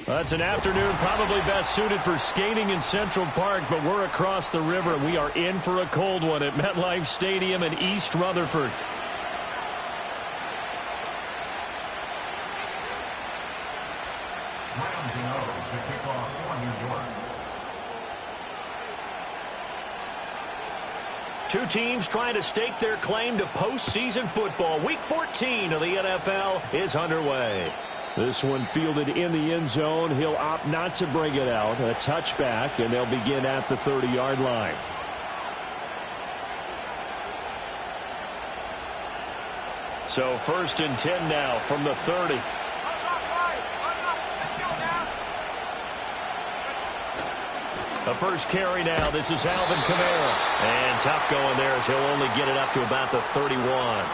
That's an afternoon probably best suited for skating in Central Park, but we're across the river, and we are in for a cold one at MetLife Stadium in East Rutherford. Two teams trying to stake their claim to postseason football. Week 14 of the NFL is underway. This one fielded in the end zone. He'll opt not to bring it out. A touchback, and they'll begin at the 30-yard line. So 1st and 10 now from the 30. The first carry now. This is Alvin Kamara. And tough going there as he'll only get it up to about the 31.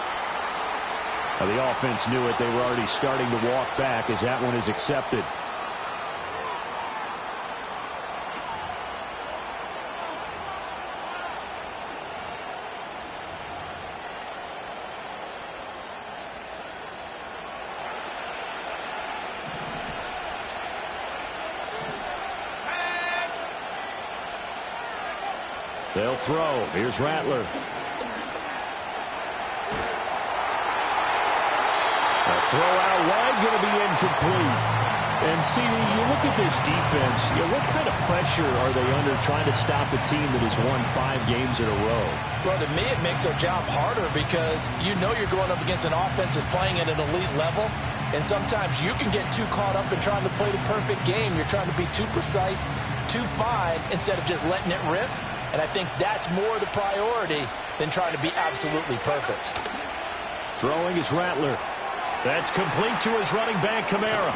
Now the offense knew it. They were already starting to walk back as that one is accepted. They'll throw. Here's Rattler. Throw out wide, going to be incomplete. And, CD, you look at this defense, what kind of pressure are they under trying to stop a team that has won 5 games in a row? Well, to me, it makes their job harder because you know you're going up against an offense that's playing at an elite level. And sometimes you can get too caught up in trying to play the perfect game. You're trying to be too precise, too fine, instead of just letting it rip. And I think that's more the priority than trying to be absolutely perfect. Throwing is Rattler. That's complete to his running back, Kamara.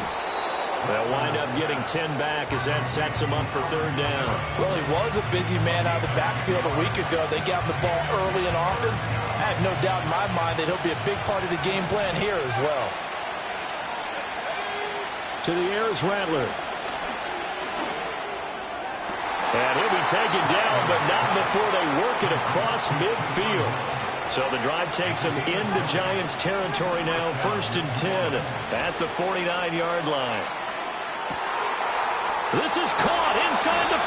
They'll wind up getting 10 back as that sets him up for 3rd down. Well, he was a busy man out of the backfield a week ago. They got him the ball early and often. I have no doubt in my mind that he'll be a big part of the game plan here as well. To the air is Rattler. And he'll be taken down, but not before they work it across midfield. So the drive takes him into Giants territory now, 1st and 10 at the 49-yard line. This is caught inside the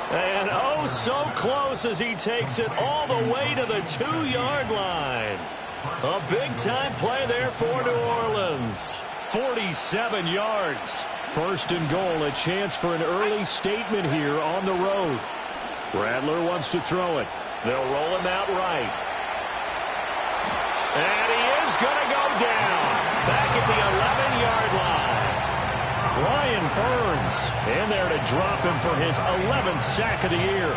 15. And oh, so close as he takes it all the way to the 2-yard line. A big-time play there for New Orleans. 47 yards. 1st and goal, a chance for an early statement here on the road. Rattler wants to throw it. They'll roll him out right. And he is going to go down. Back at the 11-yard line. Brian Burns in there to drop him for his 11th sack of the year.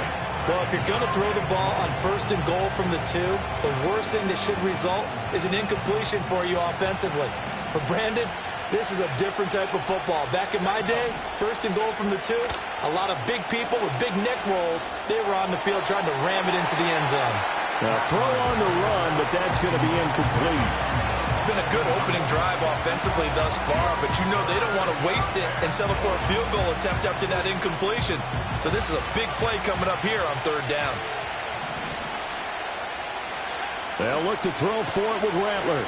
Well, if you're going to throw the ball on 1st and goal from the 2, the worst thing that should result is an incompletion for you offensively. But Brandon, this is a different type of football. Back in my day, 1st and goal from the 2, a lot of big people with big neck rolls, they were on the field trying to ram it into the end zone. Now throw on the run, but that's going to be incomplete. It's been a good opening drive offensively thus far, but you know they don't want to waste it and settle for a field goal attempt after that incompletion. So this is a big play coming up here on 3rd down. They'll look to throw for it with Rattler.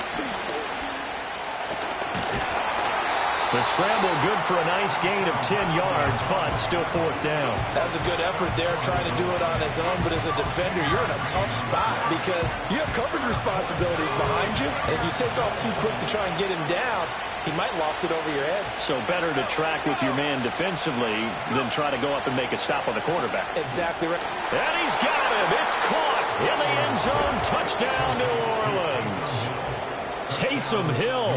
The scramble good for a nice gain of 10 yards, but still 4th down. That was a good effort there, trying to do it on his own, but as a defender, you're in a tough spot because you have coverage responsibilities behind you, and if you take off too quick to try and get him down, he might loft it over your head. So better to track with your man defensively than try to go up and make a stop on the quarterback. Exactly right. And he's got him. It's caught in the end zone. Touchdown, New Orleans. Taysom Hill.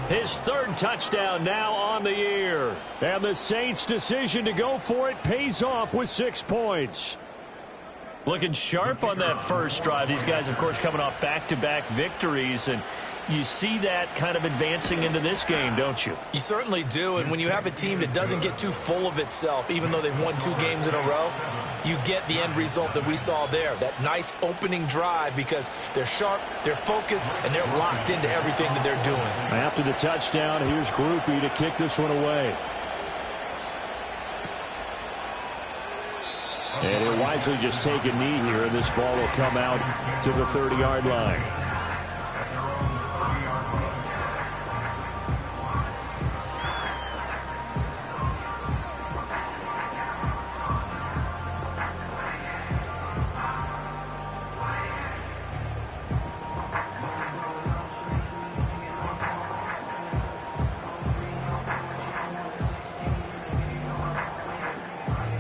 His 3rd touchdown now on the year. And the Saints' decision to go for it pays off with 6 points. Looking sharp on that first drive. These guys, of course, coming off back-to-back victories. And you see that kind of advancing into this game, don't you? You certainly do. And when you have a team that doesn't get too full of itself, even though they've won 2 games in a row, you get the end result that we saw there, that nice opening drive, because they're sharp, they're focused, and they're locked into everything that they're doing. After the touchdown, here's Groupie to kick this one away. And he'll wisely just take a knee here, and this ball will come out to the 30-yard line.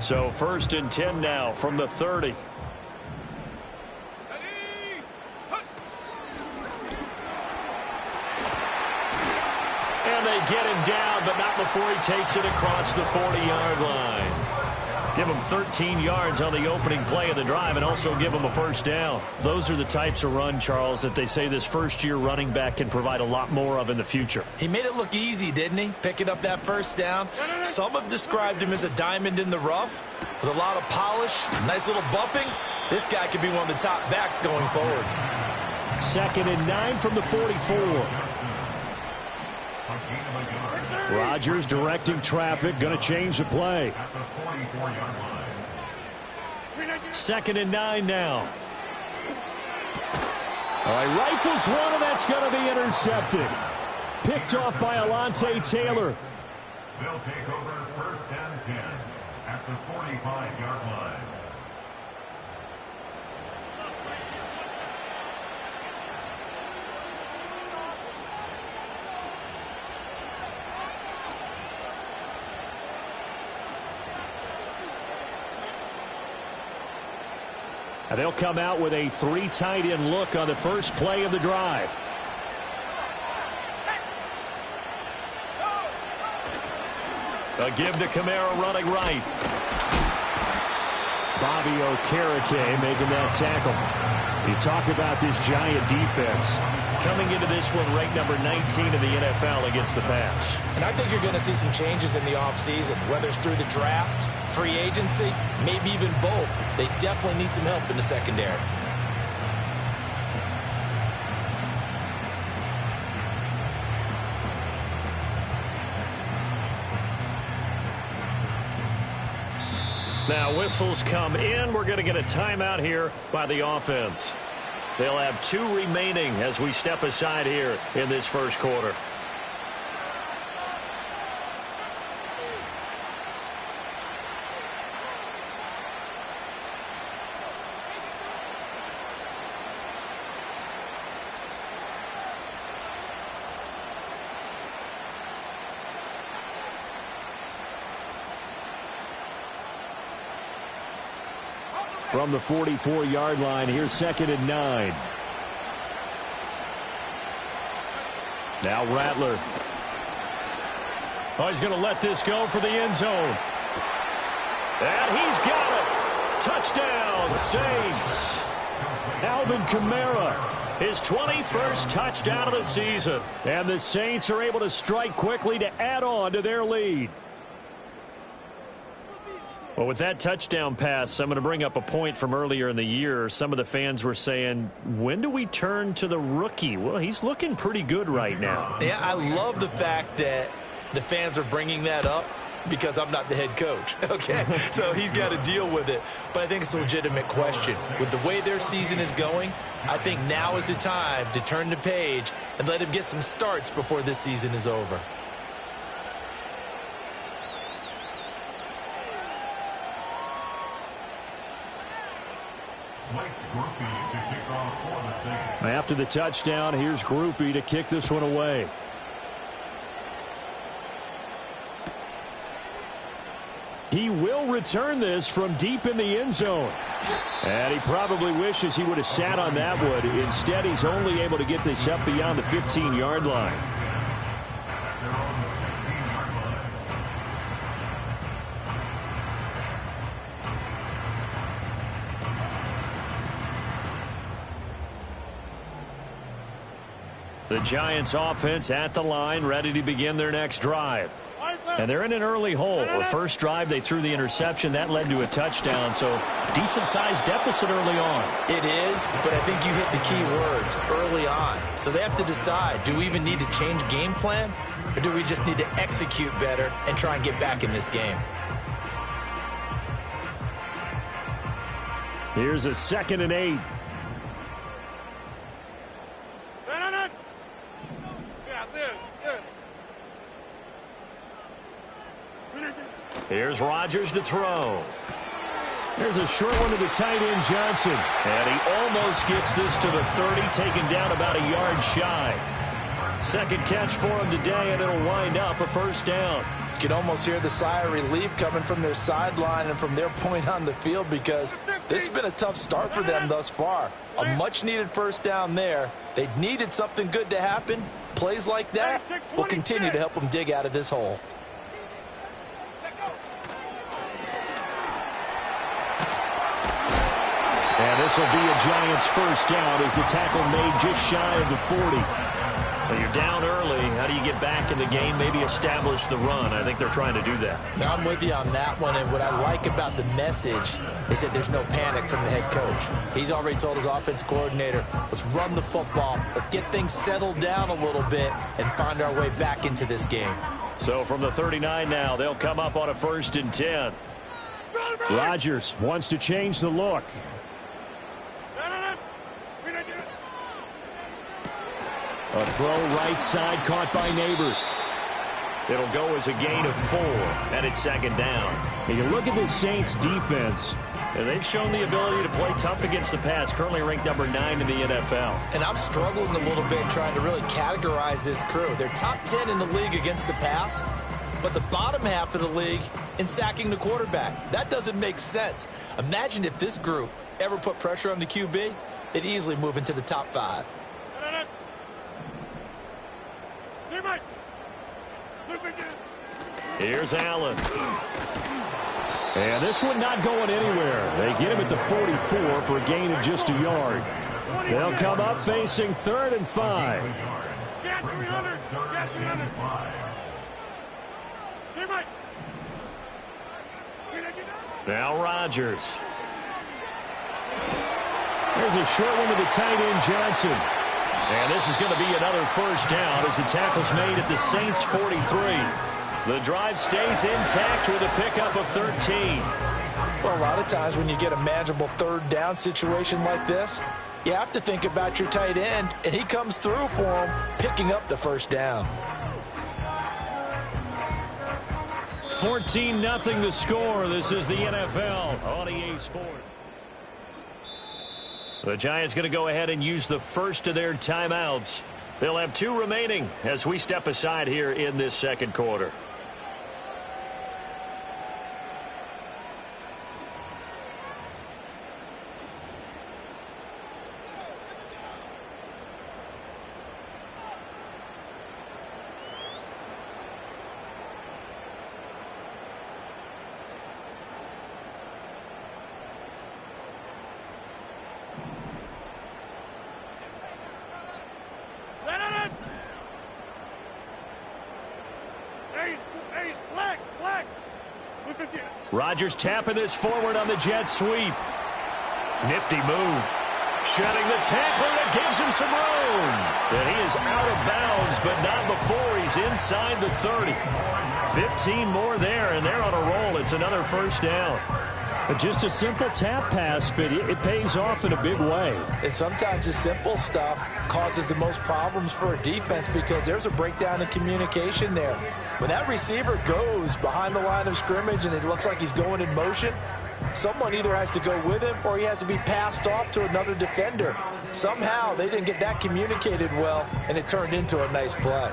So 1st and 10 now from the 30. And they get him down, but not before he takes it across the 40-yard line. Give him 13 yards on the opening play of the drive and also give him a first down. Those are the types of run, Charles, that they say this first-year running back can provide a lot more of in the future. He made it look easy, didn't he? Picking up that first down. Some have described him as a diamond in the rough with a lot of polish, nice little bumping. This guy could be one of the top backs going forward. 2nd and 9 from the 44. Rodgers directing traffic, going to change the play. 2nd and 9 now. All right, rifles one, and that's going to be intercepted. Picked off by Alontae Taylor. They'll take over 1st and 10 at the 45-yard line. And they'll come out with a 3 tight end look on the first play of the drive. A give to Kamara running right. Bobby Okereke making that tackle. You talk about this Giant defense. Coming into this one ranked number 19 in the NFL against the pass. And I think you're going to see some changes in the offseason, whether it's through the draft, free agency, maybe even both. They definitely need some help in the secondary. Now whistles come in. We're going to get a timeout here by the offense. They'll have 2 remaining as we step aside here in this first quarter. From the 44-yard line, here's 2nd and 9. Now Rattler. Oh, he's going to let this go for the end zone. And he's got it. Touchdown, Saints. Alvin Kamara, his 21st touchdown of the season. And the Saints are able to strike quickly to add on to their lead. Well, with that touchdown pass, I'm going to bring up a point from earlier in the year. Some of the fans were saying, when do we turn to the rookie? Well, he's looking pretty good right now. Yeah, I love the fact that the fans are bringing that up because I'm not the head coach, okay? So he's got to deal with it. But I think it's a legitimate question. With the way their season is going, I think now is the time to turn the page and let him get some starts before this season is over. After the touchdown, here's Grupe to kick this one away. He will return this from deep in the end zone. And he probably wishes he would have sat on that one. Instead, he's only able to get this up beyond the 15-yard line. The Giants offense at the line, ready to begin their next drive. And they're in an early hole. The first drive, they threw the interception. That led to a touchdown, so decent-sized deficit early on. It is, but I think you hit the key words, early on. So they have to decide, do we even need to change game plan, or do we just need to execute better and try and get back in this game? Here's a 2nd and 8. Here's Rodgers to throw. There's a short one to the tight end, Johnson. And he almost gets this to the 30, taken down about a yard shy. Second catch for him today, and it'll wind up a first down. You can almost hear the sigh of relief coming from their sideline and from their point on the field, because this has been a tough start for them thus far. A much-needed first down there. They needed something good to happen. Plays like that will continue to help them dig out of this hole. And this will be a Giants first down as the tackle made just shy of the 40. Well, you're down early. How do you get back in the game, maybe establish the run? I think they're trying to do that. Now, I'm with you on that one, and what I like about the message is that there's no panic from the head coach. He's already told his offensive coordinator, let's run the football, let's get things settled down a little bit and find our way back into this game. So from the 39 now, they'll come up on a 1st and 10. Rodgers wants to change the look. A throw right side caught by Neighbors. It'll go as a gain of 4, and it's 2nd down. And you look at this Saints defense, and they've shown the ability to play tough against the pass, currently ranked number 9 in the NFL. And I'm struggling a little bit trying to really categorize this crew. They're top 10 in the league against the pass, but the bottom half of the league in sacking the quarterback. That doesn't make sense. Imagine if this group ever put pressure on the QB, they'd easily move into the top 5. Here's Allen. And this one not going anywhere. They get him at the 44 for a gain of just a yard. They'll come up facing 3rd and 5. Now Rodgers. There's a short one to the tight end, Johnson. And this is going to be another first down as the tackle's made at the Saints 43. The drive stays intact with a pickup of 13. Well, a lot of times when you get a manageable 3rd down situation like this, you have to think about your tight end, and he comes through for him, picking up the first down. 14-0 the score. This is the NFL on EA Sports. The Giants going to go ahead and use the first of their timeouts. They'll have 2 remaining as we step aside here in this 2nd quarter. Rodgers tapping this forward on the jet sweep. Nifty move. Shutting the tackler that gives him some room. And he is out of bounds, but not before he's inside the 30. 15 more there, and they're on a roll. It's another first down. Just a simple tap pass, but it pays off in a big way. And sometimes the simple stuff causes the most problems for a defense because there's a breakdown in communication there. When that receiver goes behind the line of scrimmage and it looks like he's going in motion, someone either has to go with him or he has to be passed off to another defender. Somehow they didn't get that communicated well, and it turned into a nice play.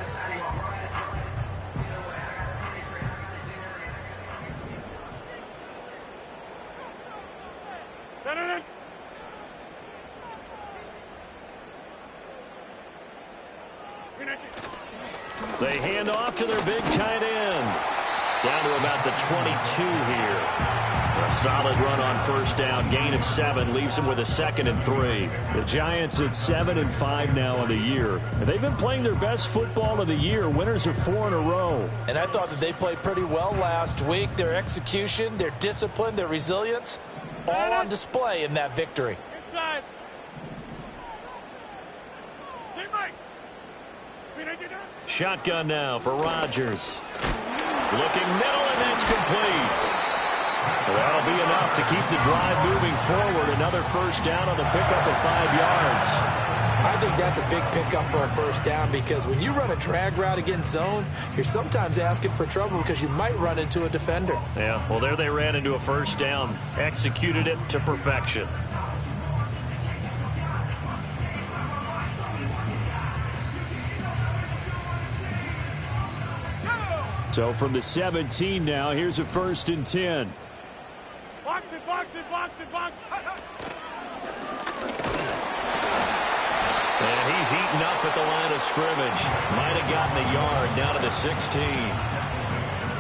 They hand off to their big tight end. Down to about the 22 here. A solid run on first down. Gain of 7 leaves them with a 2nd and 3. The Giants at 7-5 now on the year. They've been playing their best football of the year. Winners of 4 in a row. And I thought that they played pretty well last week. Their execution, their discipline, their resilience, all on display in that victory. Inside. Shotgun now for Rodgers. Looking middle, and that's complete. That'll be enough to keep the drive moving forward. Another first down on the pickup of 5 yards. I think that's a big pickup for a first down because when you run a drag route against zone, you're sometimes asking for trouble because you might run into a defender. Yeah, well, there they ran into a first down. Executed it to perfection. So from the 17 now, here's a 1st and 10. Box it, box it, box it, box it. And he's eaten up at the line of scrimmage. Might have gotten a yard down to the 16.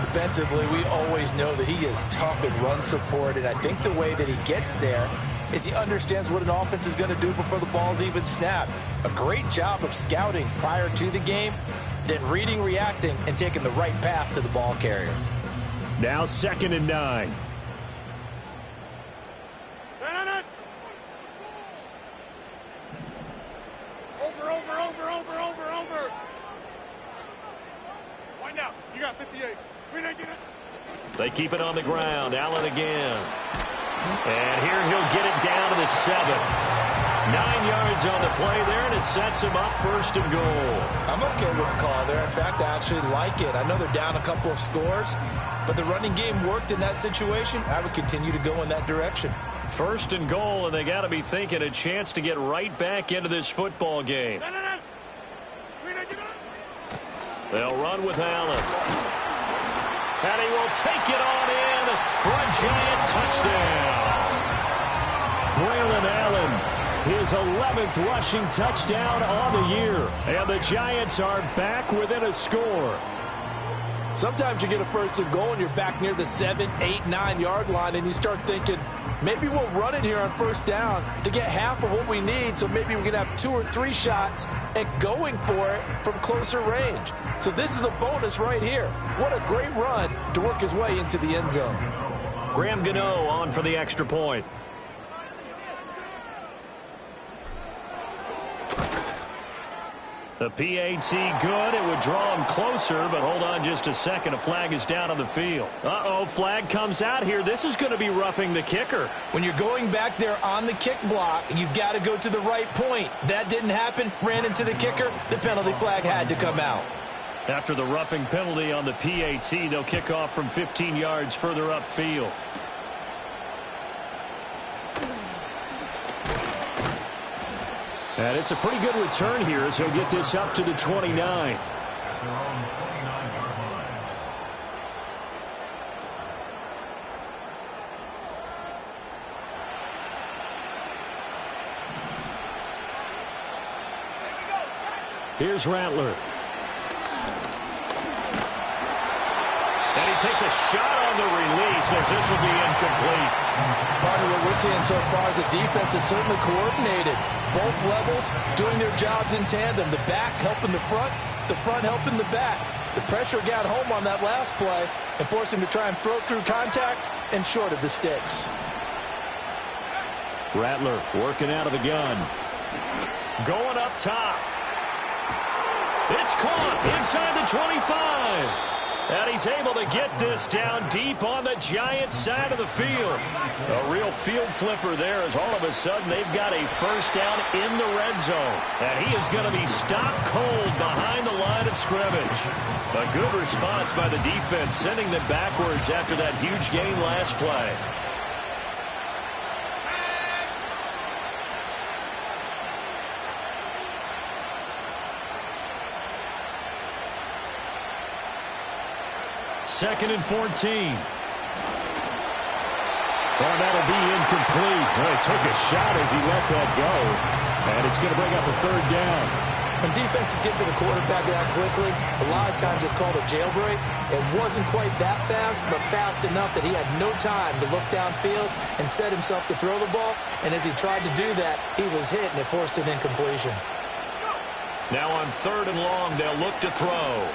Defensively, we always know that he is tough in run support, and I think the way that he gets there is he understands what an offense is going to do before the ball's even snapped. A great job of scouting prior to the game, then reading, reacting, and taking the right path to the ball carrier. Now 2nd and 9. Over. Wind out. You got 58. They keep it on the ground. Allen again. And here he'll get it down to the 7. 9 yards on the play there, and it sets him up 1st and goal. I'm okay with the call there. In fact, I actually like it. I know they're down a couple of scores, but the running game worked in that situation. I would continue to go in that direction. 1st and goal, and they got to be thinking a chance to get right back into this football game. They'll run with Allen. And he will take it on in for a giant touchdown. Braylon Allen, his 11th rushing touchdown on the year. And the Giants are back within a score. Sometimes you get a 1st and goal and you're back near the 7, 8, 9 yard line, and you start thinking, maybe we'll run it here on 1st down to get half of what we need, so maybe we can have 2 or 3 shots and going for it from closer range. So this is a bonus right here. What a great run to work his way into the end zone. Graham Gano on for the extra point. The PAT good. It would draw him closer, but hold on just a second. A flag is down on the field. Uh-oh, flag comes out here. This is going to be roughing the kicker. When you're going back there on the kick block, you've got to go to the right point. That didn't happen. Ran into the kicker. The penalty flag had to come out. After the roughing penalty on the PAT, they'll kick off from 15 yards further upfield. And it's a pretty good return here as he'll get this up to the 29. At their own 29-yard line. Here's Rattler. And he takes a shot on the release as this will be incomplete. Part of what we're seeing so far is the defense is certainly coordinated. Both levels doing their jobs in tandem. The back helping the front helping the back. The pressure got home on that last play and forced him to try and throw through contact and short of the sticks. Rattler working out of the gun. Going up top. It's caught inside the 25. And he's able to get this down deep on the Giants side of the field. A real field flipper there as all of a sudden they've got a 1st down in the red zone. And he is going to be stopped cold behind the line of scrimmage. A good response by the defense, sending them backwards after that huge gain last play. Second and 14. Well, that'll be incomplete. Well, he took a shot as he let that go. And it's going to bring up a 3rd down. When defenses get to the quarterback that quickly, a lot of times it's called a jailbreak. It wasn't quite that fast, but fast enough that he had no time to look downfield and set himself to throw the ball. And as he tried to do that, he was hit, and it forced an incompletion. Now on 3rd and long, they'll look to throw.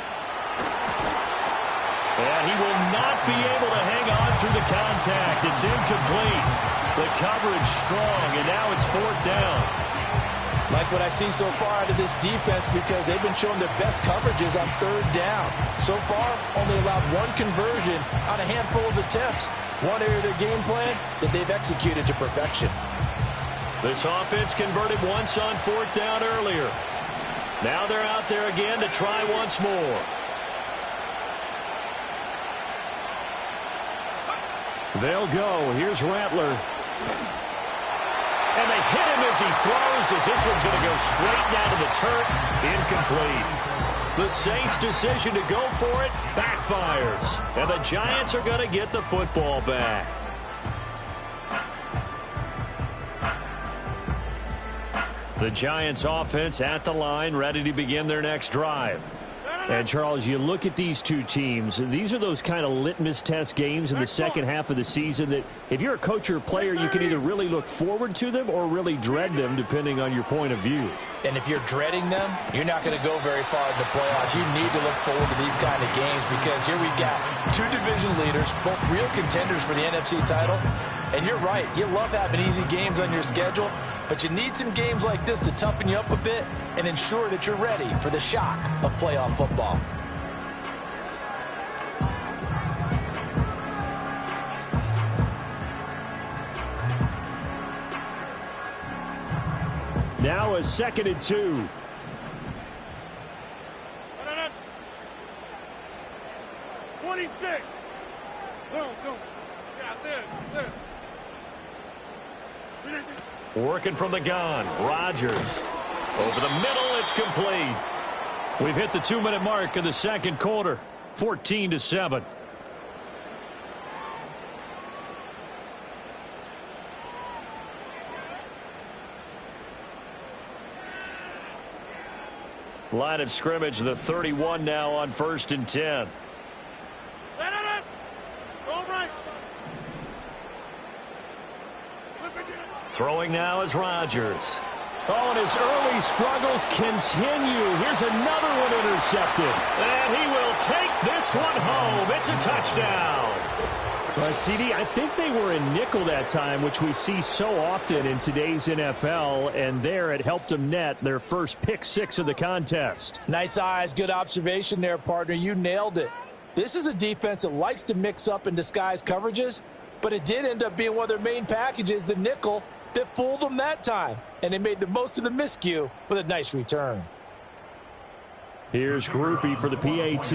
And he will not be able to hang on through the contact. It's incomplete. The coverage strong, and now it's 4th down. Like what I see so far out of this defense, because they've been showing their best coverages on 3rd down. So far, only allowed 1 conversion on a handful of attempts. One area of their game plan that they've executed to perfection. This offense converted once on 4th down earlier. Now they're out there again to try once more. They'll go. Here's Rattler. And they hit him as he throws, as this one's going to go straight down to the turf. Incomplete. The Saints' decision to go for it backfires. And the Giants are going to get the football back. The Giants offense at the line, ready to begin their next drive. And, Charles, you look at these two teams, these are those kind of litmus test games in the second half of the season that if you're a coach or a player, you can either really look forward to them or really dread them, depending on your point of view. And if you're dreading them, you're not going to go very far in the playoffs. You need to look forward to these kind of games because here we've got two division leaders, both real contenders for the NFC title. And you're right, you love having easy games on your schedule, but you need some games like this to toughen you up a bit and ensure that you're ready for the shock of playoff football. Now a 2nd and 2. No. 26. Go. Yeah, this. Working from the gun, Rodgers. Over the middle, it's complete. We've hit the 2-minute mark of the second quarter, 14-7. Line of scrimmage, the 31 now on 1st and 10. Throwing now is Rodgers. Oh, and his early struggles continue. Here's another one intercepted. And he will take this one home. It's a touchdown. CD, I think they were in nickel that time, which we see so often in today's NFL, and there it helped them net their first pick 6 of the contest. Nice eyes, good observation there, partner. You nailed it. This is a defense that likes to mix up and disguise coverages, but it did end up being one of their main packages, the nickel, that fooled them that time, and they made the most of the miscue with a nice return. Here's Grupe for the PAT.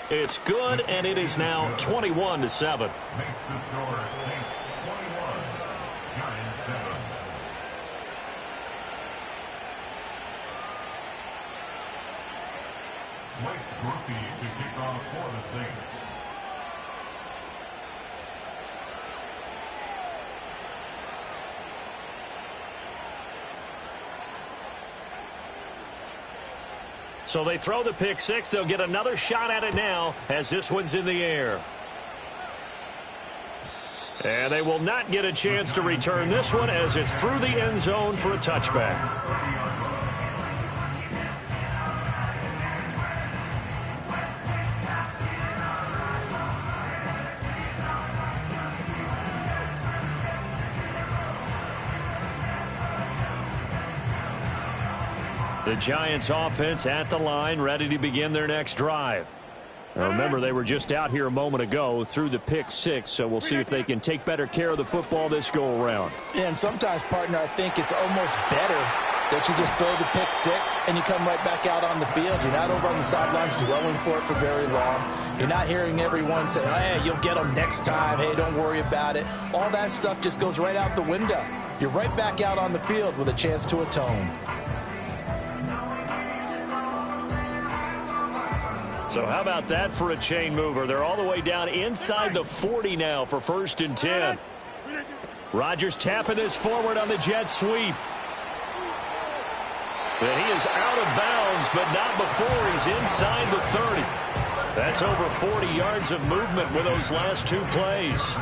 It's good, and it is now 21-7. Makes the score Saints 21, Giants 7. Blake Grupe to kick off for the Saints. So they throw the pick 6. They'll get another shot at it now as this one's in the air. And they will not get a chance to return this one as it's through the end zone for a touchback. The Giants offense at the line, ready to begin their next drive. Now remember, they were just out here a moment ago through the pick 6, so we'll see if they can take better care of the football this go-around. Yeah, and sometimes, partner, I think it's almost better that you just throw the pick 6 and you come right back out on the field. You're not over on the sidelines dwelling for it for very long. You're not hearing everyone say, hey, you'll get them next time. Hey, don't worry about it. All that stuff just goes right out the window. You're right back out on the field with a chance to atone. So how about that for a chain mover? They're all the way down inside the 40 now for 1st and 10. Rodgers tapping this forward on the jet sweep. And he is out of bounds, but not before he's inside the 30. That's over 40 yards of movement with those last 2 plays.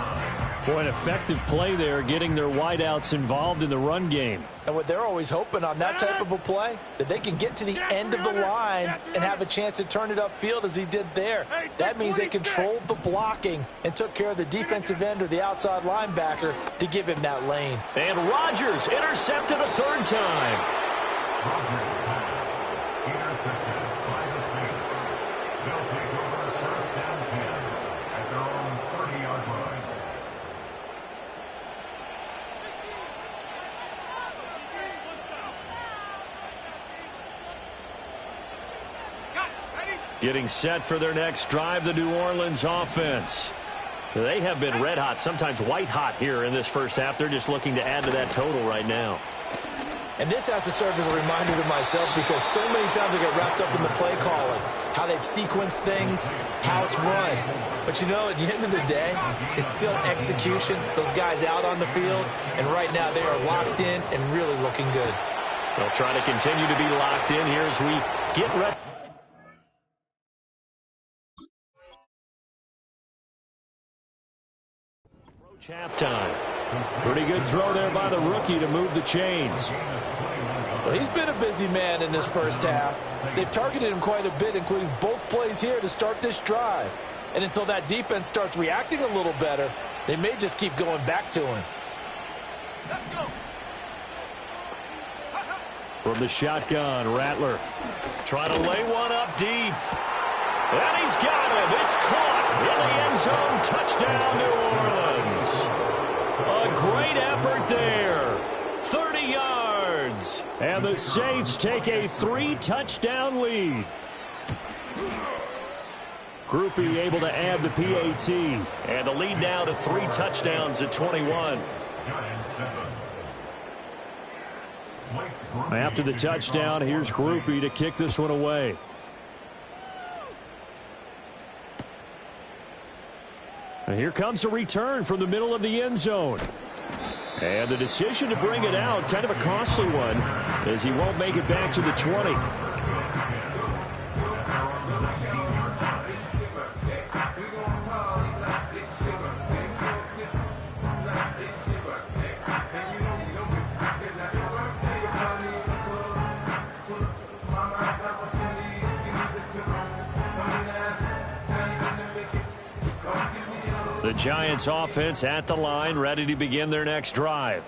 Boy, an effective play there, getting their wideouts involved in the run game. And what they're always hoping on that type of a play, that they can get to the end of the line and have a chance to turn it upfield as he did there. That means they controlled the blocking and took care of the defensive end or the outside linebacker to give him that lane. And Rodgers intercepted a 3rd time. Rodgers pass intercepted by the Saints. They'll take over 1st and 10 at their own 30-yard line. Getting set for their next drive, the New Orleans offense. They have been red hot, sometimes white hot here in this first half. They're just looking to add to that total right now. And this has to serve as a reminder to myself because so many times I get wrapped up in the play calling, how they've sequenced things, how it's run. But, you know, at the end of the day, it's still execution. Those guys out on the field, and right now they are locked in and really looking good. They'll try to continue to be locked in here as we get ready. Halftime. Pretty good throw there by the rookie to move the chains. Well, he's been a busy man in this first half. They've targeted him quite a bit, including both plays here to start this drive. And until that defense starts reacting a little better, they may just keep going back to him. Let's go. From the shotgun, Rattler trying to lay one up deep. And he's got him. It's caught in the end zone. Touchdown, New Orleans. A great effort there. 30 yards. And the Saints take a 3-touchdown lead. Grupe able to add the PAT. And the lead now to 3 touchdowns at 21. After the touchdown, here's Grupe to kick this one away. And here comes a return from the middle of the end zone. And the decision to bring it out, kind of a costly one, as he won't make it back to the 20. The Giants offense at the line, ready to begin their next drive.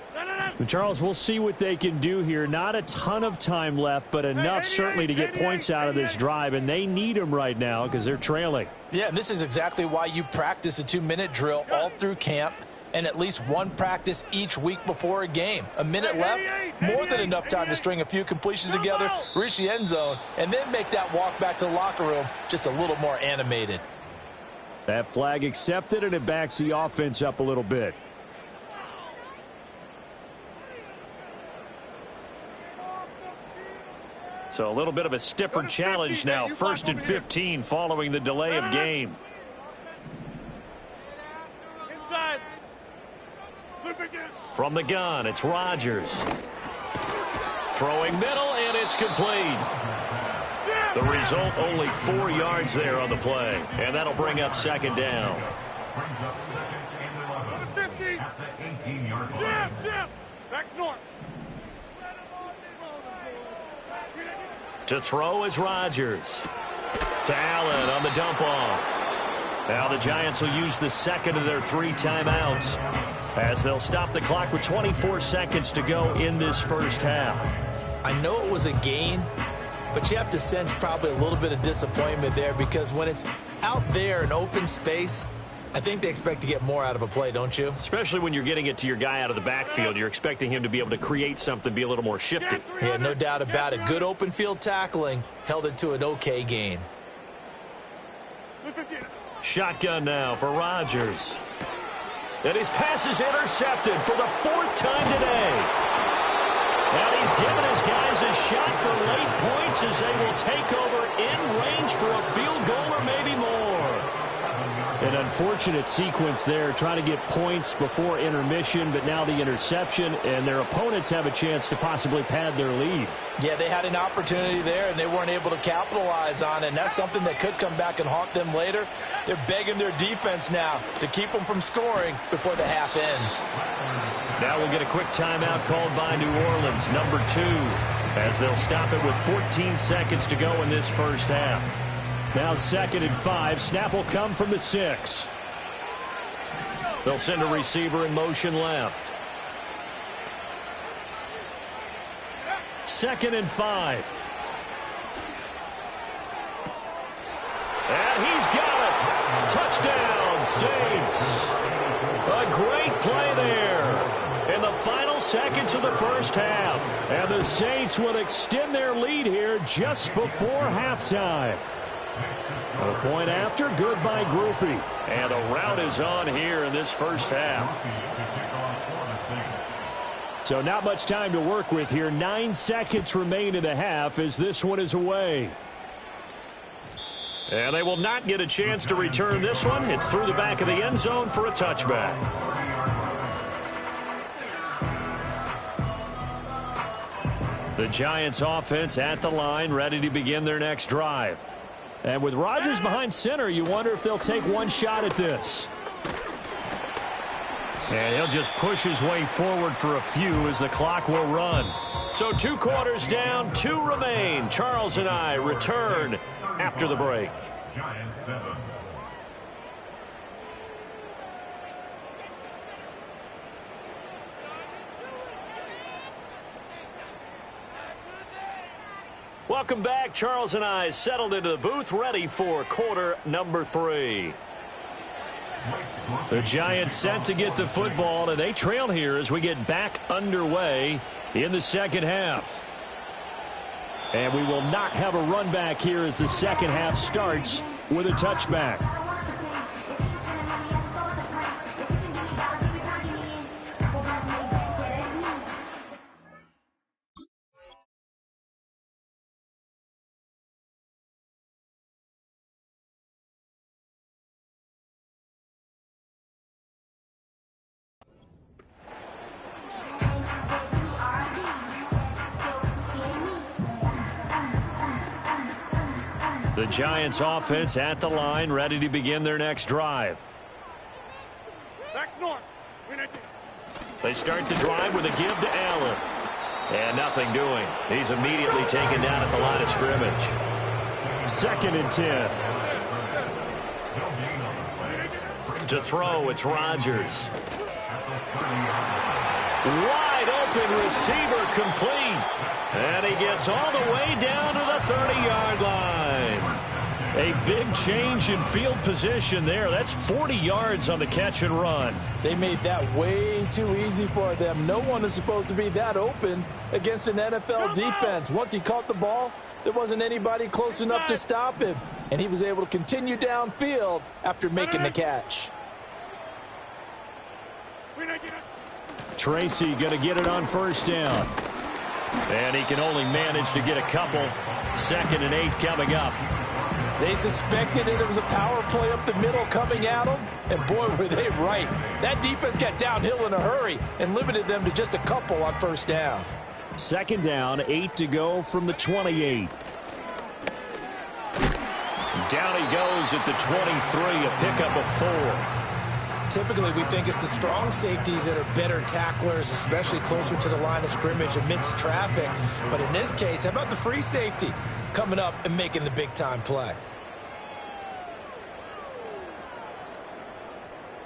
And Charles, we'll see what they can do here. Not a ton of time left, but enough certainly to get points out of this drive, and they need them right now because they're trailing. Yeah, and this is exactly why you practice a 2-minute drill all through camp and at least one practice each week before a game. A minute left, more than enough time to string a few completions together, reach the end zone, and then make that walk back to the locker room just a little more animated. That flag accepted, and it backs the offense up a little bit. So a little bit of a stiffer challenge now. 1st and 15 following the delay of game. Inside. From the gun, it's Rodgers. Throwing middle, and it's complete. The result, only 4 yards there on the play. And that'll bring up 2nd down. Brings up 2nd and 11 at the 18-yard line. Jim, back north. To throw is Rodgers. To Allen on the dump off. Now the Giants will use the second of their 3 timeouts as they'll stop the clock with 24 seconds to go in this first half. I know it was a gain, but you have to sense probably a little bit of disappointment there because when it's out there in open space, I think they expect to get more out of a play, don't you? Especially when you're getting it to your guy out of the backfield. You're expecting him to be able to create something, be a little more shifty. Yeah, no doubt about it. Good open field tackling held it to an okay gain. Shotgun now for Rodgers. And his pass is intercepted for the 4th time today. And he's given his guys a shot for late points as they will take over in range for a field goal or maybe more. An unfortunate sequence there, trying to get points before intermission, but now the interception, and their opponents have a chance to possibly pad their lead. Yeah, they had an opportunity there, and they weren't able to capitalize on it, and that's something that could come back and haunt them later. They're begging their defense now to keep them from scoring before the half ends. Now we'll get a quick timeout called by New Orleans, number 2, as they'll stop it with 14 seconds to go in this first half. Now 2nd and 5. Snap will come from the 6. They'll send a receiver in motion left. 2nd and 5. And he's got it. Touchdown, Saints. A great play there in the final seconds of the first half. And the Saints will extend their lead here just before halftime. A point after, good by Grupe. And the route is on here in this first half. So not much time to work with here. 9 seconds remain in the half as this one is away. And they will not get a chance to return this one. It's through the back of the end zone for a touchback. The Giants offense at the line, ready to begin their next drive. And with Rodgers behind center, you wonder if they'll take one shot at this. And he'll just push his way forward for a few as the clock will run. So 2 quarters down, 2 remain. Charles and I return after the break. Giants 7. Welcome back. Charles and I settled into the booth, ready for quarter number 3. The Giants set to get the football, and they trail here as we get back underway in the second half. And we will not have a run back here as the second half starts with a touchback. The Giants offense at the line, ready to begin their next drive. Back north. They start the drive with a give to Allen. And nothing doing. He's immediately taken down at the line of scrimmage. 2nd and 10. To throw, it's Rodgers. Wide open receiver complete. And he gets all the way down to the 30-yard line. A big change in field position there. That's 40 yards on the catch and run. They made that way too easy for them. No one is supposed to be that open against an NFL defense. Once he caught the ball, there wasn't anybody close enough to stop him. And he was able to continue downfield after making the catch. Tracy going to get it on first down. And he can only manage to get a couple. 2nd and 8 coming up. They suspected it was a power play up the middle coming at them, and boy, were they right. That defense got downhill in a hurry and limited them to just a couple on first down. 2nd down, 8 to go from the 28. Down he goes at the 23, a pickup of 4. Typically, we think it's the strong safeties that are better tacklers, especially closer to the line of scrimmage amidst traffic. But in this case, how about the free safety coming up and making the big-time play?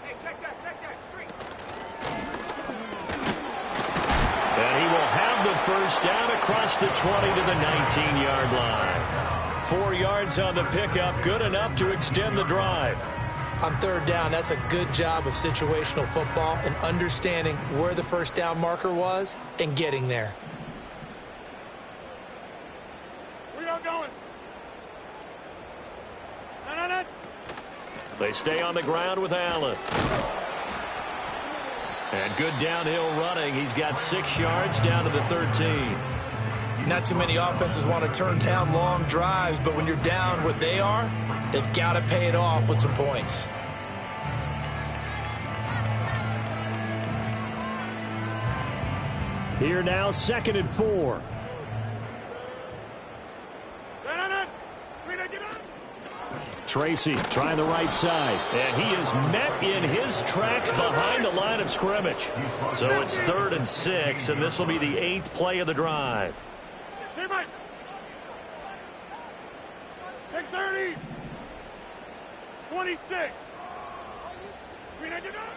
Hey, check that street. And he will have the first down across the 20 to the 19-yard line. 4 yards on the pickup, good enough to extend the drive. On 3rd down, that's a good job of situational football and understanding where the first down marker was and getting there. Where y'all going? No. They stay on the ground with Allen. And good downhill running. He's got 6 yards down to the 13. Not too many offenses want to turn down long drives, but when you're down what they are, they've got to pay it off with some points. Here now, 2nd and 4. Tracy trying the right side. And he is met in his tracks behind the line of scrimmage. So it's 3rd and 6, and this will be the 8th play of the drive. 6:30. 26.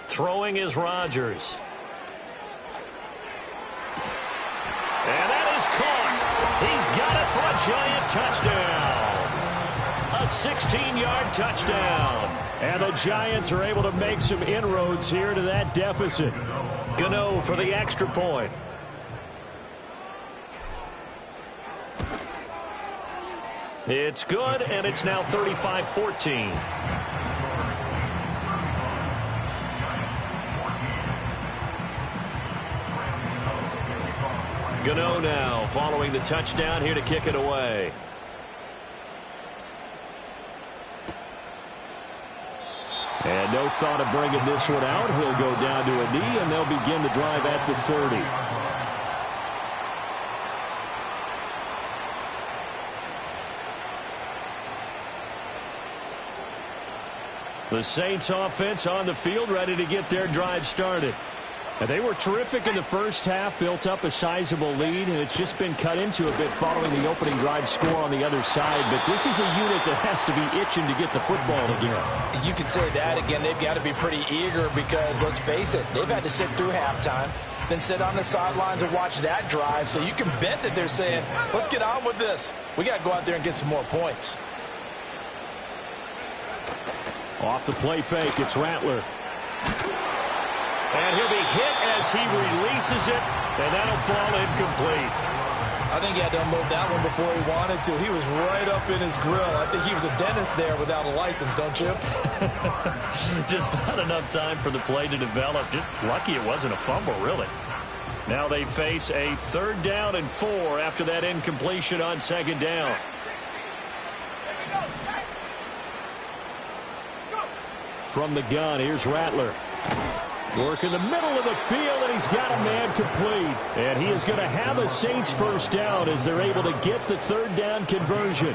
Throwing is Rodgers. And that is caught. He's got it for a Giant touchdown. A 16-yard touchdown. And the Giants are able to make some inroads here to that deficit. Gano for the extra point. It's good, and it's now 35-14. Gano now following the touchdown here to kick it away. And no thought of bringing this one out. He'll go down to a knee, and they'll begin the drive at the 30. The Saints offense on the field, ready to get their drive started. And they were terrific in the first half, built up a sizable lead, and it's just been cut into a bit following the opening drive score on the other side. But this is a unit that has to be itching to get the football again. You can say that again. They've got to be pretty eager because, let's face it, they've had to sit through halftime, then sit on the sidelines and watch that drive. So you can bet that they're saying, let's get on with this. We got to go out there and get some more points. Off the play fake, it's Rattler. And he'll be hit as he releases it, and that'll fall incomplete. I think he had to unload that one before he wanted to. He was right up in his grill. I think he was a dentist there without a license, don't you? Just not enough time for the play to develop. Just lucky it wasn't a fumble, really. Now they face a 3rd down and 4 after that incompletion on 2nd down. From the gun, here's Rattler. Work in the middle of the field, and he's got a man complete. And he is going to have a Saints 1st down as they're able to get the 3rd down conversion.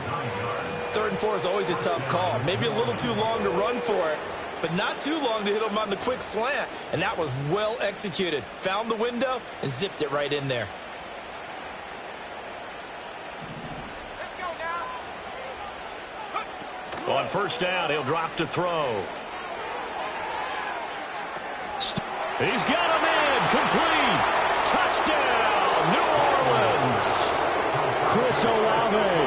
3rd and 4 is always a tough call. Maybe a little too long to run for it, but not too long to hit him on the quick slant. And that was well executed. Found the window and zipped it right in there. On 1st down, he'll drop to throw. He's got a man complete. Touchdown, New Orleans. Chris Olave,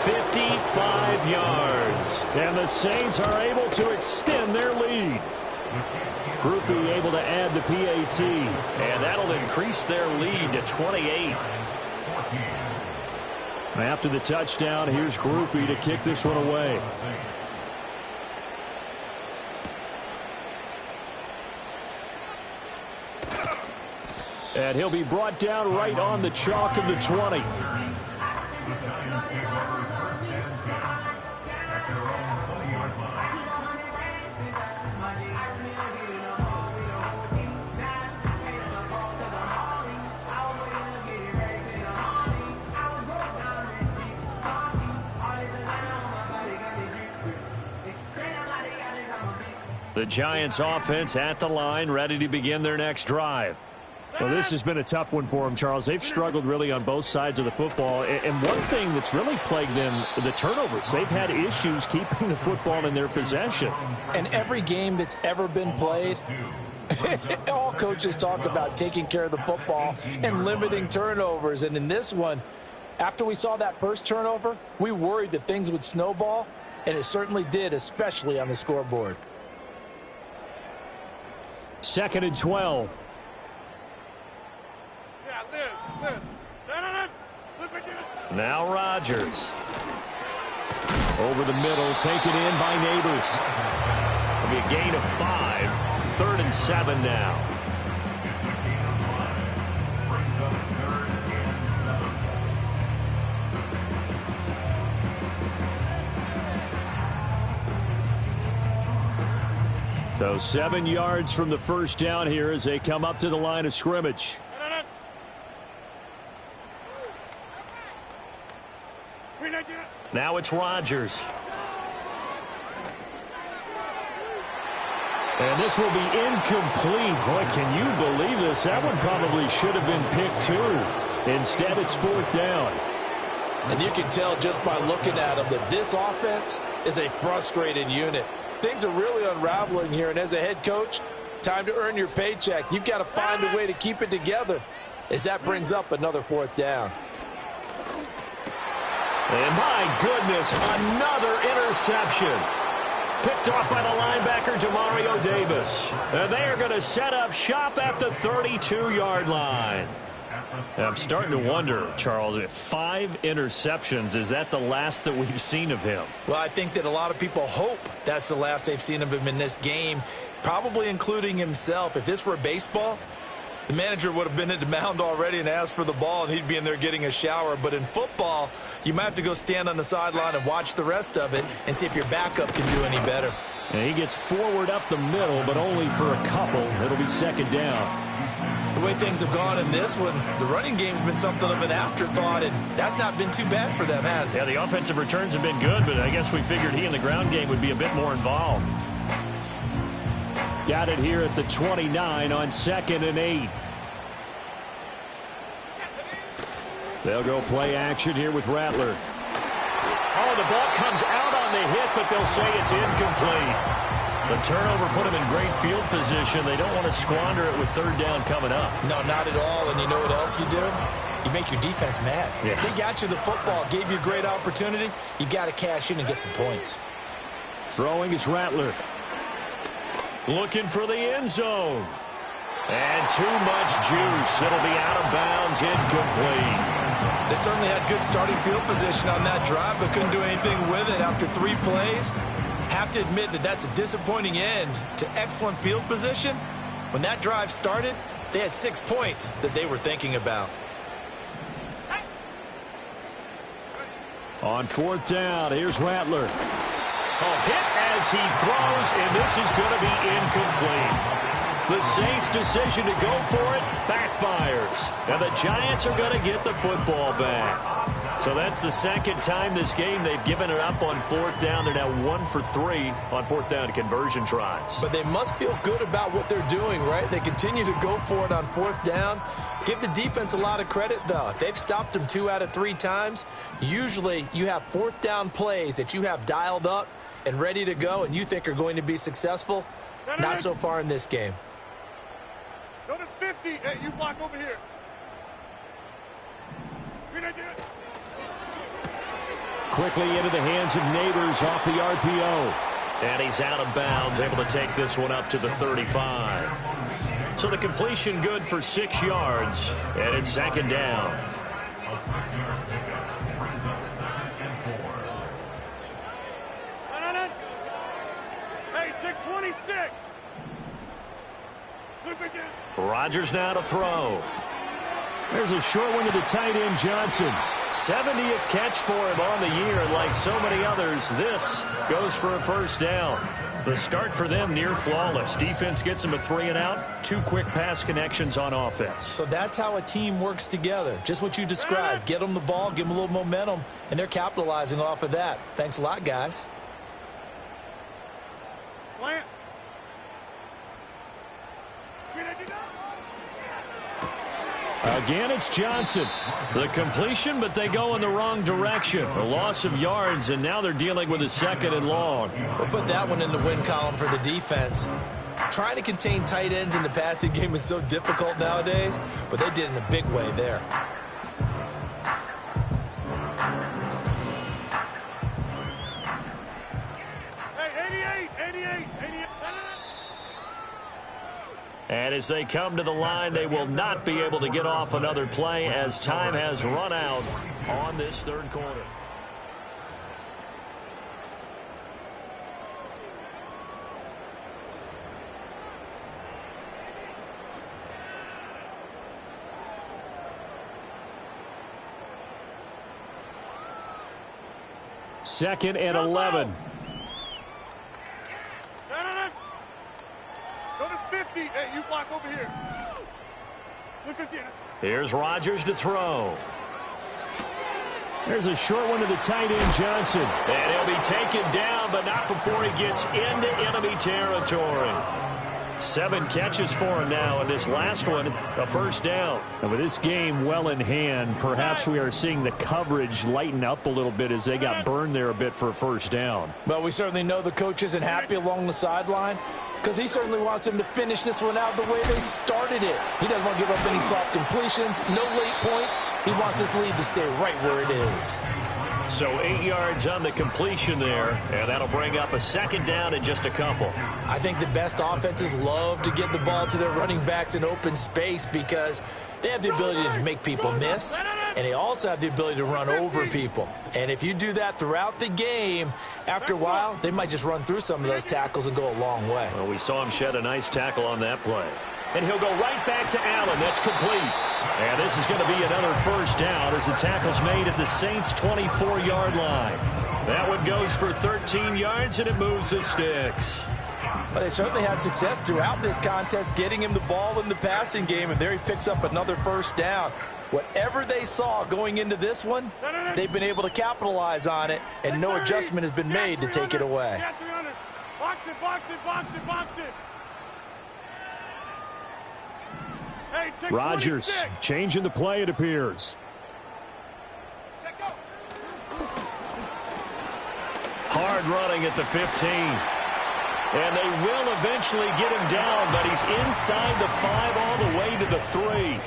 55 yards. And the Saints are able to extend their lead. Grupe able to add the PAT. And that'll increase their lead to 28. After the touchdown, here's Grupe to kick this one away. And he'll be brought down right on the chalk of the 20. The Giants take over 1st and 10 at their own 20-yard line. The Giants offense at the line, ready to begin their next drive. Well, this has been a tough one for them, Charles. They've struggled really on both sides of the football. And one thing that's really plagued them, the turnovers. They've had issues keeping the football in their possession. And every game that's ever been played, all coaches talk about taking care of the football and limiting turnovers. And in this one, after we saw that first turnover, we worried that things would snowball, and it certainly did, especially on the scoreboard. 2nd and 12. Now Rodgers. Over the middle, taken in by Neighbors. It'll be a gain of 5. 3rd and 7 now. It's a gain of 5. Brings up 3rd and 7. So 7 yards from the 1st down here as they come up to the line of scrimmage. Now it's Rodgers. And this will be incomplete. Boy, can you believe this? That one probably should have been picked too. Instead, it's 4th down. And you can tell just by looking at them that this offense is a frustrated unit. Things are really unraveling here, and as a head coach, time to earn your paycheck. You've got to find a way to keep it together as that brings up another 4th down. And my goodness, another interception. Picked off by the linebacker, Demario Davis. And they are going to set up shop at the 32-yard line. I'm starting to wonder, Charles, if 5 interceptions, is that the last that we've seen of him? Well, I think that a lot of people hope that's the last they've seen of him in this game, probably including himself. If this were baseball, The manager would have been at the mound already and asked for the ball, and he'd be in there getting a shower. But in football, you might have to go stand on the sideline and watch the rest of it and see if your backup can do any better. And he gets forward up the middle, but only for a couple. It'll be second down. The way things have gone in this one, the running game's been something of an afterthought, and that's not been too bad for them, has it? Yeah, the offensive returns have been good, but I guess we figured he in the ground game would be a bit more involved. Got it here at the 29 on 2nd and 8. They'll go play action here with Rattler. Oh, the ball comes out on the hit, but they'll say it's incomplete. The turnover put them in great field position. They don't want to squander it with third down coming up. No, not at all. And you know what else you do? You make your defense mad. Yeah. They got you the football, gave you a great opportunity. You got to cash in and get some points. Throwing is Rattler. Looking for the end zone. And too much juice. It'll be out of bounds, incomplete. They certainly had good starting field position on that drive, but couldn't do anything with it after 3 plays. Have to admit that that's a disappointing end to excellent field position. When that drive started, they had 6 points that they were thinking about. On 4th down, here's Rattler. Hit as he throws, and this is going to be incomplete. The Saints' decision to go for it backfires. And the Giants are going to get the football back. So that's the second time this game they've given it up on 4th down. They're now 1 for 3 on 4th down conversion tries. But they must feel good about what they're doing, right? They continue to go for it on 4th down. Give the defense a lot of credit, though. They've stopped them 2 out of 3 times. Usually you have 4th down plays that you have dialed up and ready to go and you think are going to be successful. Not so far in this game. Go to 50. Hey, you block over here. Good idea. Quickly into the hands of Neighbors off the RPO. And he's out of bounds, able to take this one up to the 35. So the completion good for 6 yards, and it's second down. A 6-yard pickup brings up 2nd and 4. Hey, 626. Look again. Rodgers now to throw. There's a short one to the tight end, Johnson. 70th catch for him on the year, and like so many others, this goes for a first down. The start for them near flawless. Defense gets them a 3 and out. 2 quick pass connections on offense. So that's how a team works together. Just what you described. Get them the ball, give them a little momentum, and they're capitalizing off of that. Thanks a lot, guys. Plant. Again, it's Johnson. The completion, but they go in the wrong direction. A loss of yards, and now they're dealing with a 2nd and long. We'll put that one in the win column for the defense. Trying to contain tight ends in the passing game is so difficult nowadays, but they did in a big way there. Hey, 88. And as they come to the line, they will not be able to get off another play as time has run out on this 3rd quarter. Second and 11. Go to 50. Hey, you block over here. Look again. Here's Rodgers to throw. There's a short one to the tight end, Johnson. And he'll be taken down, but not before he gets into enemy territory. 7 catches for him now, and this last one, a first down. And with this game well in hand, perhaps we are seeing the coverage lighten up a little bit as they got burned there a bit for a first down. Well, we certainly know the coach isn't happy along the sideline because he certainly wants them to finish this one out the way they started it. He doesn't want to give up any soft completions, no late points. He wants this lead to stay right where it is. So 8 yards on the completion there, and that'll bring up a 2nd down in just a couple. I think the best offenses love to get the ball to their running backs in open space because they have the ability to make people miss, and they also have the ability to run over people. And if you do that throughout the game, after a while, they might just run through some of those tackles and go a long way. Well, we saw him shed a nice tackle on that play. And he'll go right back to Allen. That's complete. And this is going to be another first down as the tackle's made at the Saints' 24-yard line. That one goes for 13 yards, and it moves the sticks. Well, they certainly had success throughout this contest getting him the ball in the passing game, and there he picks up another first down. Whatever they saw going into this one, they've been able to capitalize on it, and no adjustment has been made to take it away. Box it, box it, box it, box it. Hey, take Rodgers 26. changing the play, it appears. Hard running at the 15. And they will eventually get him down, but he's inside the 5 all the way to the 3.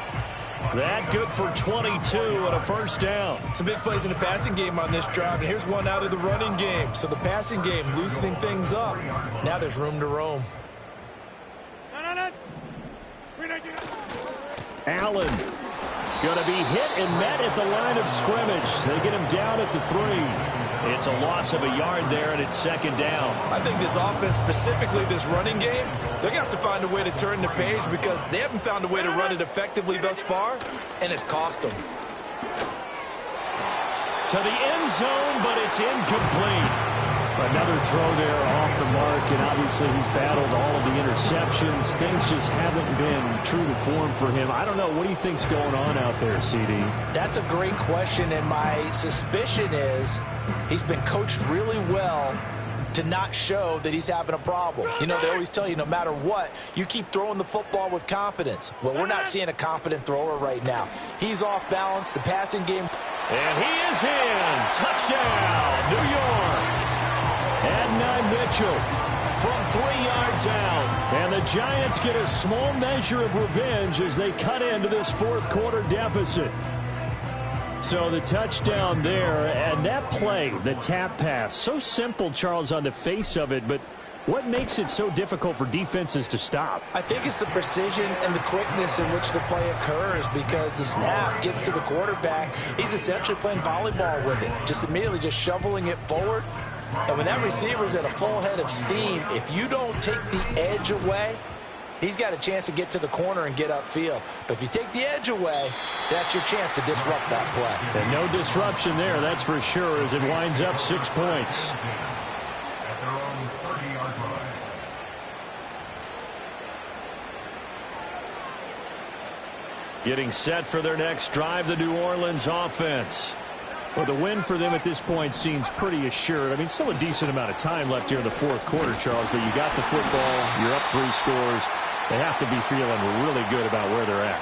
That good for 22 and a first down. Some big plays in the passing game on this drive, and here's one out of the running game. So the passing game loosening things up. Now there's room to roam. Allen going to be hit and met at the line of scrimmage. They get him down at the 3. It's a loss of a yard there, and it's second down. I think this offense, specifically this running game, they're going to have to find a way to turn the page because they haven't found a way to run it effectively thus far, and it's cost them. To the end zone, but it's incomplete. Another throw there off the mark, and obviously he's battled all of the interceptions. Things just haven't been true to form for him. I don't know. What do you think's going on out there, CD? That's a great question, and my suspicion is he's been coached really well to not show that he's having a problem. You know, they always tell you no matter what, you keep throwing the football with confidence. Well, we're not seeing a confident thrower right now. He's off balance. The passing game. And he is in. Touchdown, New York. Adnan Mitchell From 3 yards out. And the Giants get a small measure of revenge as they cut into this fourth quarter deficit. So the touchdown there, and that play, the tap pass, so simple, Charles, on the face of it, but what makes it so difficult for defenses to stop? I think it's the precision and the quickness in which the play occurs because the snap gets to the quarterback. He's essentially playing volleyball with it, just immediately just shoveling it forward. And when that receiver's at a full head of steam, if you don't take the edge away, he's got a chance to get to the corner and get upfield. But if you take the edge away, that's your chance to disrupt that play. And no disruption there, that's for sure, as it winds up 6 points. At their own 30-yard line. Getting set for their next drive, the New Orleans offense. Well, the win for them at this point seems pretty assured. I mean, still a decent amount of time left here in the fourth quarter, Charles, but you got the football, you're up 3 scores. They have to be feeling really good about where they're at.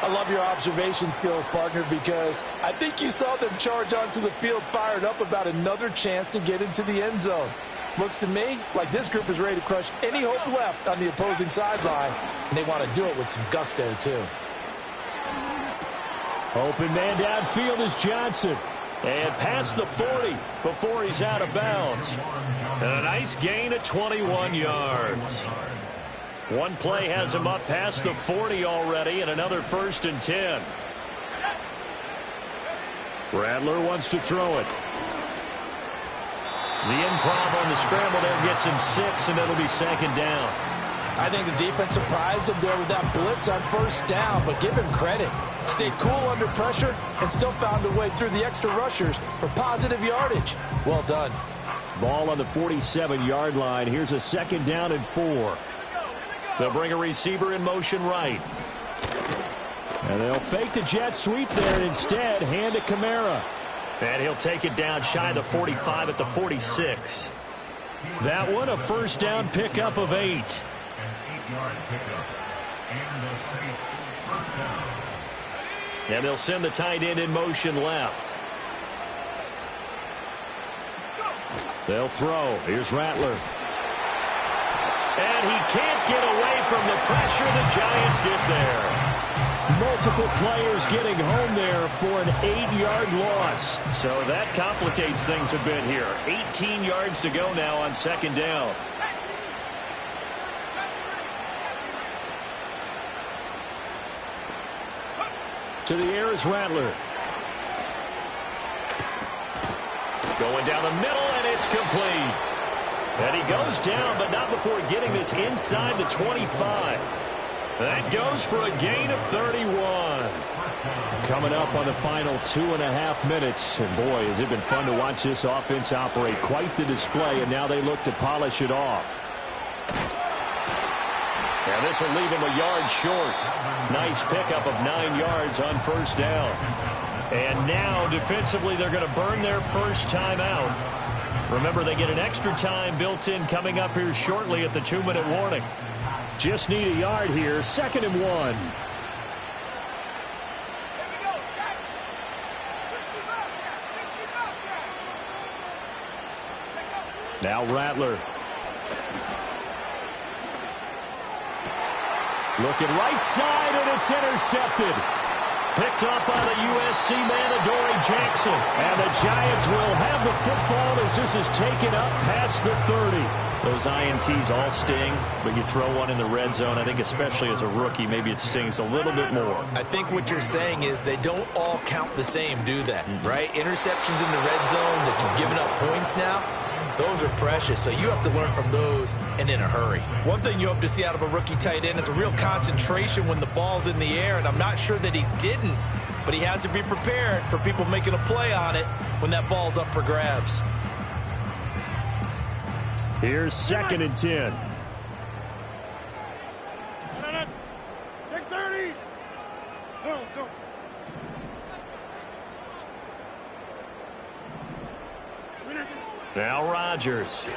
I love your observation skills, partner, because I think you saw them charge onto the field fired up about another chance to get into the end zone. Looks to me like this group is ready to crush any hope left on the opposing sideline, and they want to do it with some gusto, too. Open man downfield is Johnson. And past the 40 before he's out of bounds. And a nice gain at 21 yards. One play has him up past the 40 already, and another 1st and 10. Rattler wants to throw it. The improv on the scramble there gets him 6, and it'll be 2nd down. I think the defense surprised him there with that blitz on 1st down, but give him credit. Stayed cool under pressure and still found a way through the extra rushers for positive yardage. Well done. Ball on the 47-yard line. Here's a 2nd down and 4. They'll bring a receiver in motion right. And they'll fake the jet sweep there and instead hand it Kamara. And he'll take it down shy of the 45 at the 46. That one a 1st down pickup of 8. An 8-yard pickup. And the Saints first down. And they'll send the tight end in motion left. They'll throw. Here's Rattler. And he can't get away from the pressure. The Giants get there. Multiple players getting home there for an 8-yard loss. So that complicates things a bit here. 18 yards to go now on 2nd down. To the air is Rattler. Going down the middle, and it's complete. And he goes down, but not before getting this inside the 25. That goes for a gain of 31. Coming up on the final 2.5 minutes. And boy, has it been fun to watch this offense operate. Quite the display, and now they look to polish it off. And this will leave him a yard short. Nice pickup of 9 yards on first down. And now, defensively, they're going to burn their first time out. Remember, they get an extra time built in coming up here shortly at the 2-minute warning. Just need a yard here. 2nd and 1. Now Rattler. Looking right side, and it's intercepted. Picked up by the USC man, Adoree Jackson. And the Giants will have the football as this is taken up past the 30. Those INTs all sting, but you throw one in the red zone, I think especially as a rookie, maybe it stings a little bit more. I think what you're saying is they don't all count the same, do they? Right? Interceptions in the red zone that you're giving up points now, those are precious, so you have to learn from those and in a hurry. One thing you hope to see out of a rookie tight end is a real concentration when the ball's in the air, and I'm not sure that he didn't, but he has to be prepared for people making a play on it when that ball's up for grabs. Here's 2nd and 10. Check 30. Go. Now Rodgers.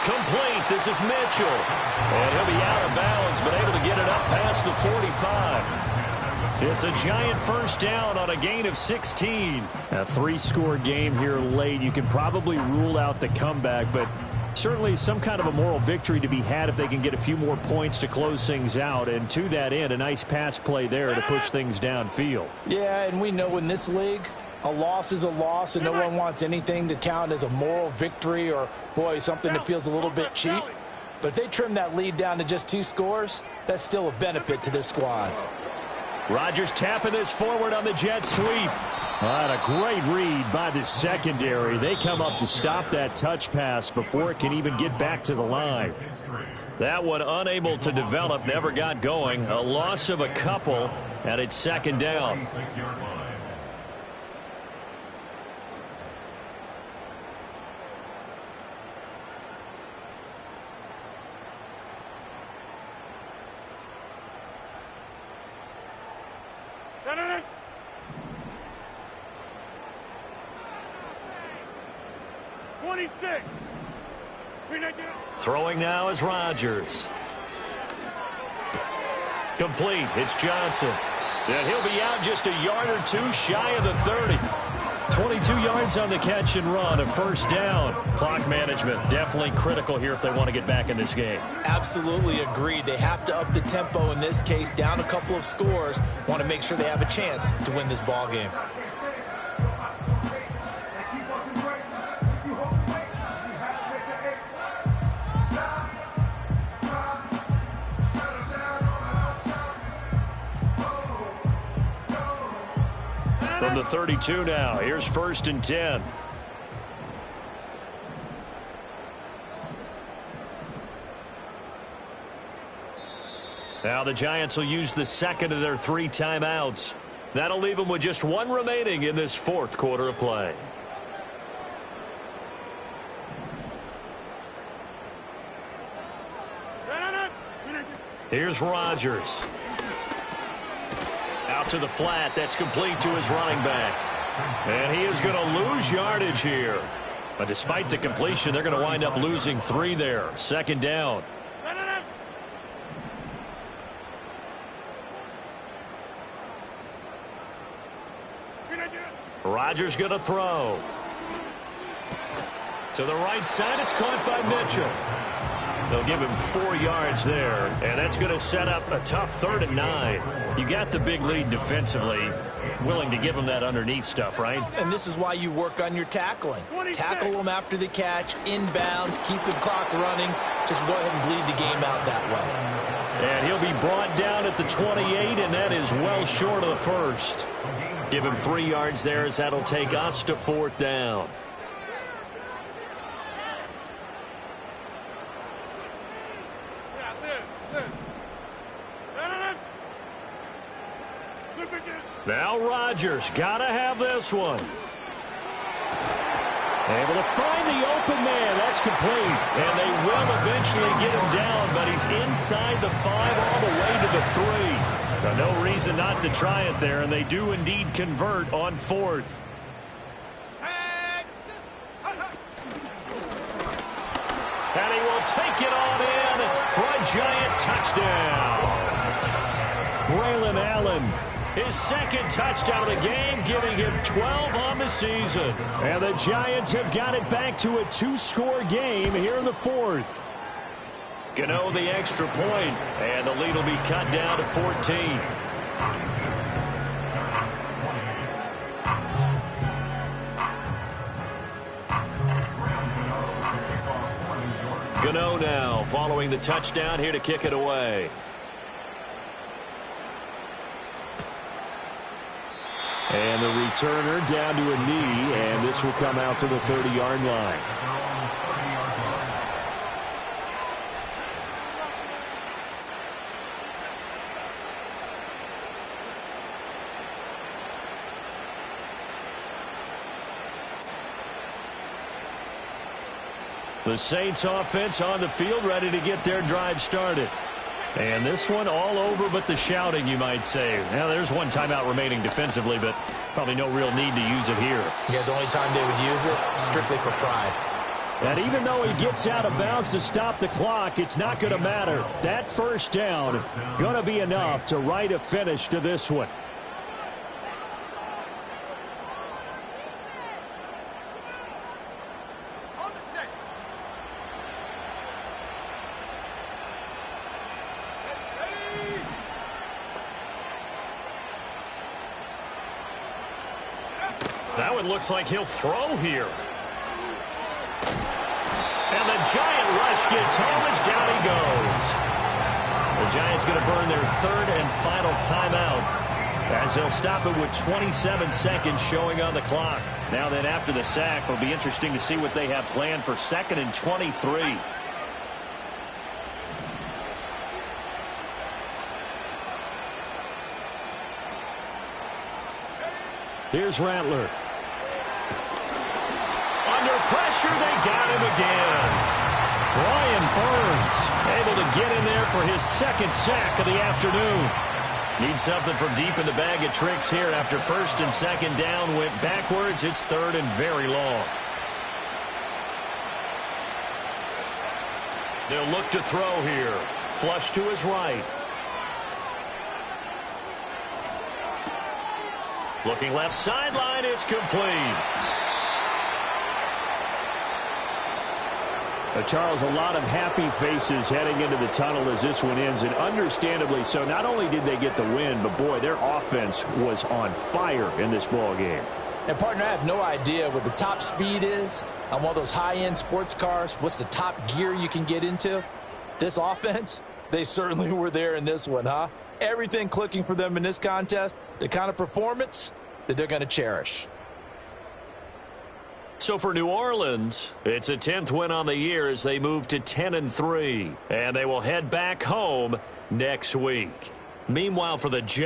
Complete. This is Mitchell. And he'll be out of bounds, but able to get it up past the 45. It's a Giant first down on a gain of 16. A 3-score game here late. You can probably rule out the comeback, but certainly some kind of a moral victory to be had if they can get a few more points to close things out. And to that end, a nice pass play there to push things downfield. Yeah, and we know in this league, a loss is a loss, and no one wants anything to count as a moral victory or, boy, something that feels a little bit cheap. But if they trim that lead down to just 2 scores, that's still a benefit to this squad. Rodgers tapping this forward on the jet sweep. A great read by the secondary. They come up to stop that touch pass before it can even get back to the line. That one unable to develop, never got going. A loss of a couple, and it's 2nd down. No. 26. Throwing now is Rodgers. Complete. It's Johnson. And he'll be out just a yard or 2 shy of the 30. 22 yards on the catch and run, a first down. Clock management definitely critical here if they want to get back in this game. Absolutely agreed. They have to up the tempo in this case, down a couple of scores. Want to make sure they have a chance to win this ball game. From the 32 now, here's 1st and 10. Now the Giants will use the 2nd of their 3 timeouts. That'll leave them with just 1 remaining in this 4th quarter of play. Here's Rodgers. Out to the flat. That's complete to his running back. And he is going to lose yardage here. But despite the completion, they're going to wind up losing 3 there. 2nd down. Rodgers going to throw. To the right side, it's caught by Mitchell. They'll give him 4 yards there, and that's going to set up a tough 3rd and 9. You got the big lead defensively, willing to give them that underneath stuff, right? And this is why you work on your tackling. Tackle them after the catch, inbounds, keep the clock running. Just go ahead and bleed the game out that way. And he'll be brought down at the 28, and that is well short of the first. Give him 3 yards there as that'll take us to 4th down. Now Rodgers got to have this one. Able to find the open man. That's complete. And they will eventually get him down, but he's inside the 5 all the way to the 3. No reason not to try it there, and they do indeed convert on 4th. And he will take it on in for a giant touchdown. Braylon Allen, his second touchdown of the game, giving him 12 on the season. And the Giants have got it back to a 2-score game here in the 4th. Gano the extra point, and the lead will be cut down to 14. Gano now following the touchdown here to kick it away. And the returner down to a knee, and this will come out to the 30-yard line. The Saints offense on the field, ready to get their drive started. And this one all over but the shouting, you might say. Now, there's one timeout remaining defensively, but probably no real need to use it here. Yeah, the only time they would use it, strictly for pride. And even though he gets out of bounds to stop the clock, it's not going to matter. That first down going to be enough to write a finish to this one. That one looks like he'll throw here. And the Giant rush gets home as down he goes. The Giants going to burn their third and final timeout as they'll stop it with 27 seconds showing on the clock. Now then, after the sack, it'll be interesting to see what they have planned for 2nd and 23. Here's Rattler. Under pressure, they got him again. Brian Burns able to get in there for his 2nd sack of the afternoon. Needs something from deep in the bag of tricks here after 1st and 2nd down went backwards. It's 3rd and very long. They'll look to throw here. Flush to his right. Looking left sideline, it's complete. Charles, a lot of happy faces heading into the tunnel as this one ends, and understandably so. Not only did they get the win, but boy, their offense was on fire in this ball game. And partner, I have no idea what the top speed is on one of those high-end sports cars. What's the top gear you can get into? This offense, they certainly were there in this one, huh? Everything clicking for them in this contest, the kind of performance that they're going to cherish. So for New Orleans, it's a 10th win on the year as they move to 10-3. And they will head back home next week. Meanwhile, for the Jets,